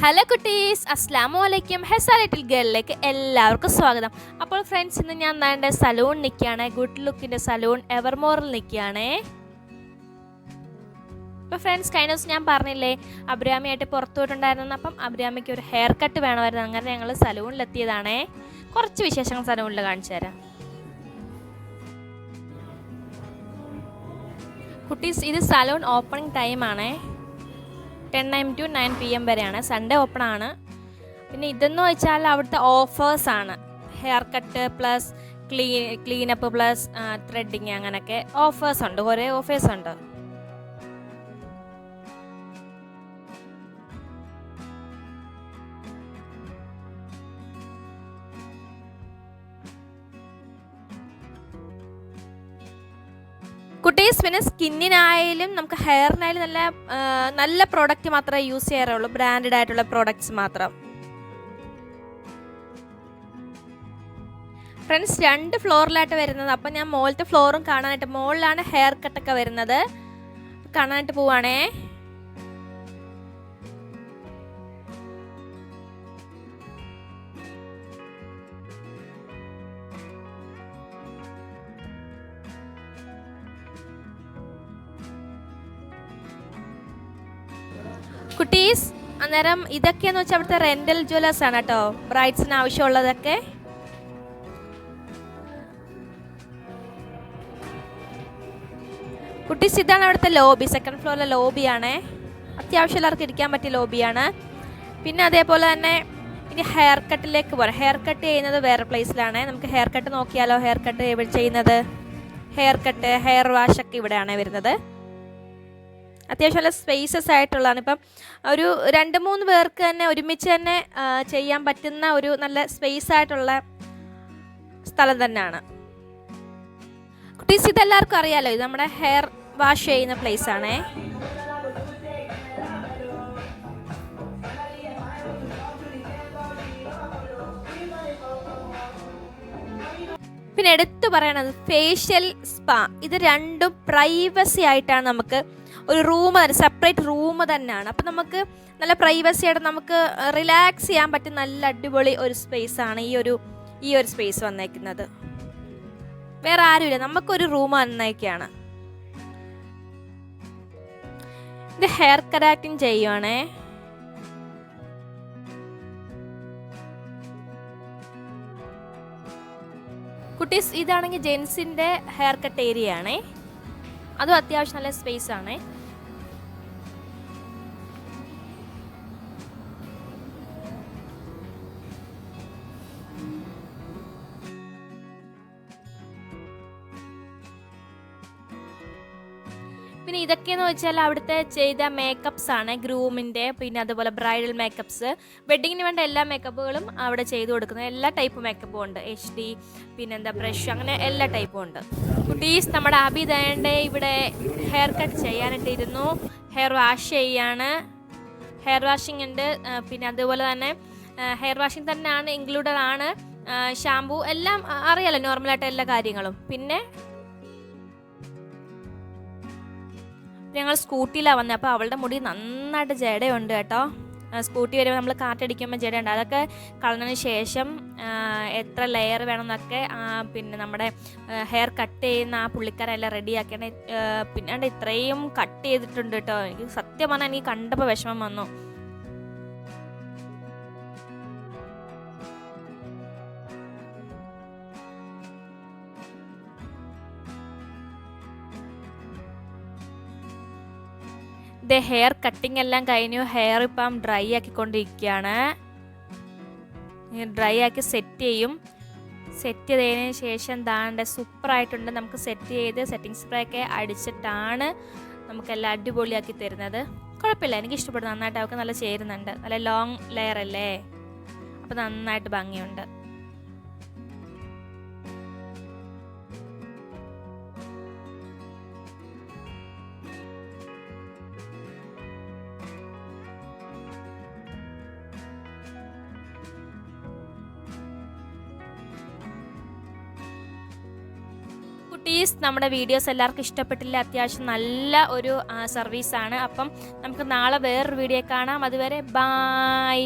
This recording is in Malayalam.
ഹലോ കുട്ടീസ്, അസ്സലാമു അലൈക്കും. ഹെസാ ലിറ്റിൽ ഗേളിലേക്ക് എല്ലാവർക്കും സ്വാഗതം. അപ്പോൾ ഫ്രണ്ട്സ്, ഇന്ന് ഞാൻ എൻ്റെ സലൂൺ നിൽക്കുകയാണ്. ഗുഡ് ലുക്കിൻ്റെ സലൂൺ എവർമോറിൽ നിൽക്കുകയാണേ. അപ്പോൾ ഫ്രണ്ട്സ്, കഴിഞ്ഞ ദിവസം ഞാൻ പറഞ്ഞില്ലേ അബ്രാമിയായിട്ട് പുറത്തു പോയിട്ടുണ്ടായിരുന്നു. അപ്പം അബ്രാമിക്ക് ഒരു ഹെയർ കട്ട് വേണമായിരുന്നു. അങ്ങനെ ഞങ്ങൾ സലൂണിലെത്തിയതാണേ. കുറച്ച് വിശേഷങ്ങൾ സലൂണിൽ കാണിച്ചു തരാം. കുട്ടീസ്, ഇത് സലൂൺ ഓപ്പണിംഗ് ടൈമാണേ. 10 AM to 9 PM വരെയാണ്. സൺഡേ ഓപ്പൺ ആണ്. പിന്നെ ഇതെന്ന് വെച്ചാൽ അവിടുത്തെ ഓഫേഴ്സാണ്. Hair cut plus cleanup plus threading, അങ്ങനെയൊക്കെ ഓഫേഴ്സ് ഉണ്ട്. കുറേ ഓഫേഴ്സ് ഉണ്ട്. കുട്ടീസ്, പിന്നെ സ്കിന്നിനായാലും നമുക്ക് ഹെയറിനായാലും നല്ല പ്രോഡക്റ്റ് മാത്രമേ യൂസ് ചെയ്യാറുള്ളൂ. ബ്രാൻഡഡ് ആയിട്ടുള്ള പ്രോഡക്റ്റ്സ് മാത്രം. ഫ്രണ്ട്സ്, 2 ഫ്ലോറിലായിട്ട് വരുന്നത്. അപ്പം ഞാൻ മുകളിലത്തെ ഫ്ലോറും കാണാനായിട്ട്, മുകളിലാണ് ഹെയർ കട്ടൊക്കെ വരുന്നത്. കാണാനായിട്ട് പോവാണേ. കുട്ടീസ്, അന്നേരം ഇതൊക്കെയെന്ന് വെച്ചാൽ അവിടുത്തെ റെൻ്റൽ ജ്വല്ലേഴ്സ് ആണ് കേട്ടോ, ബ്രൈഡ്സിന് ആവശ്യമുള്ളതൊക്കെ. കുട്ടീസ്, ഇതാണ് അവിടുത്തെ ലോബി. 2nd ഫ്ലോറിലെ ലോബിയാണേ. അത്യാവശ്യം എല്ലാവർക്കും ഇരിക്കാൻ പറ്റിയ ലോബിയാണ്. പിന്നെ അതേപോലെ തന്നെ ഇനി ഹെയർ കട്ടിലേക്ക് പോകാം. ഹെയർ കട്ട് ചെയ്യുന്നത് വേറെ പ്ലേസിലാണ്. നമുക്ക് ഹെയർ കട്ട് നോക്കിയാലോ? ഹെയർ കട്ട് എവിടെ ചെയ്യുന്നത്? ഹെയർ കട്ട്, ഹെയർ വാഷൊക്കെ ഇവിടെയാണ് വരുന്നത്. അത്യാവശ്യം നല്ല സ്പേസസ് ആയിട്ടുള്ളതാണ്. ഇപ്പം ഒരു 2-3 പേർക്ക് തന്നെ ഒരുമിച്ച് തന്നെ ചെയ്യാൻ പറ്റുന്ന ഒരു നല്ല സ്പേസ് ആയിട്ടുള്ള സ്ഥലം തന്നെയാണ്. കുട്ടീസ്, ഇതെല്ലാവർക്കും അറിയാലോ, ഇത് നമ്മുടെ ഹെയർ വാഷ് ചെയ്യുന്ന പ്ലേസ് ആണേ. പിന്നെ എടുത്തു പറയണത് ഫേഷ്യൽ സ്പാ. ഇത് രണ്ടും പ്രൈവസി ആയിട്ടാണ്. നമുക്ക് ഒരു റൂം, സെപ്പറേറ്റ് റൂം തന്നെയാണ്. അപ്പം നമുക്ക് നല്ല പ്രൈവസി ആയിട്ട് നമുക്ക് റിലാക്സ് ചെയ്യാൻ പറ്റും. നല്ല അടിപൊളി ഒരു സ്പേസാണ് ഈ ഒരു സ്പേസ് വന്നേക്കുന്നത്. വേറെ ആരുമില്ല, നമുക്കൊരു റൂം വന്നേക്കാണ്. ഇത് ഹെയർ കരാക്റ്റിംഗ് ചെയ്യുവാണേ. കുട്ടീസ്, ഇതാണെങ്കിൽ ജെൻസിൻ്റെ ഹെയർ കട്ട് ഏരിയ ആണേ. അതും അത്യാവശ്യം നല്ല സ്പേസ് ആണേ. പിന്നെ ഇതൊക്കെയെന്ന് വെച്ചാൽ അവിടുത്തെ ചെയ്ത മേക്കപ്സ് ആണ്, ഗ്രൂമിൻ്റെ. പിന്നെ അതുപോലെ ബ്രൈഡൽ മേക്കപ്സ്, വെഡ്ഡിങ്ങിന് വേണ്ട എല്ലാ മേക്കപ്പുകളും അവിടെ ചെയ്തു കൊടുക്കുന്നത്. എല്ലാ ടൈപ്പ് മേക്കപ്പും ഉണ്ട്. HD, പിന്നെന്താ ബ്രഷ്, അങ്ങനെ എല്ലാ ടൈപ്പും ഉണ്ട്. കുട്ടീസ്, നമ്മുടെ അബി ദേണ്ടേ ഇവിടെ ഹെയർ കട്ട് ചെയ്യാനായിട്ടിരുന്നു. ഹെയർ വാഷ് ചെയ്യാണ്. ഹെയർ വാഷിംഗ് ഉണ്ട്. പിന്നെ അതുപോലെ തന്നെ ഹെയർ വാഷിംഗ് തന്നെയാണ്, ഇൻക്ലൂഡഡ് ആണ്. ഷാമ്പൂ എല്ലാം അറിയാലോ, നോർമലായിട്ട് എല്ലാ കാര്യങ്ങളും. പിന്നെ ഞങ്ങൾ സ്കൂട്ടിയിലാണ് വന്നത്. അപ്പോൾ അവളുടെ മുടി നന്നായിട്ട് ജടയുണ്ട് കേട്ടോ. സ്കൂട്ടി വരുമ്പോൾ നമ്മൾ കാറ്റടിക്കുമ്പോൾ ജടയുണ്ട്. അതൊക്കെ കളഞ്ഞതിന് ശേഷം എത്ര ലെയർ വേണമെന്നൊക്കെ പിന്നെ നമ്മുടെ ഹെയർ കട്ട് ചെയ്യുന്ന ആ പുള്ളിക്കാരെല്ലാം റെഡിയാക്കിയാണ്. പിന്നെ ഇത്രയും കട്ട് ചെയ്തിട്ടുണ്ട് കേട്ടോ. എനിക്ക് സത്യം പറഞ്ഞാൽ എനിക്ക് കണ്ടപ്പോൾ വിഷമം വന്നു. ഇത് ഹെയർ കട്ടിങ് എല്ലാം കഴിഞ്ഞു. ഹെയർ ഇപ്പം ഡ്രൈ ആക്കിക്കൊണ്ടിരിക്കുകയാണ്. ഡ്രൈ ആക്കി സെറ്റ് ചെയ്യും. സെറ്റ് ചെയ്തതിന് ശേഷം ദാണ്ട് സൂപ്പറായിട്ടുണ്ട്. നമുക്ക് സെറ്റ് ചെയ്ത് സെറ്റിംഗ് സ്പ്രേ ഒക്കെ അടിച്ചിട്ടാണ് നമുക്കെല്ലാം അടിപൊളിയാക്കി തരുന്നത്. കുഴപ്പമില്ല, എനിക്ക് ഇഷ്ടപ്പെടുന്നു. നന്നായിട്ട് അവർക്ക് നല്ല ചേരുന്നുണ്ട്. നല്ല ലോങ് ലെയർ അല്ലേ, അപ്പോൾ നന്നായിട്ട് ഭംഗിയുണ്ട്. പ്ലീസ് നമ്മുടെ വീഡിയോസ് എല്ലാവർക്കും ഇഷ്ടപ്പെട്ടില്ല. അത്യാവശ്യം നല്ല ഒരു സർവീസാണ്. അപ്പം നമുക്ക് നാളെ വേറൊരു വീഡിയോ കാണാം. അതുവരെ ബായ്.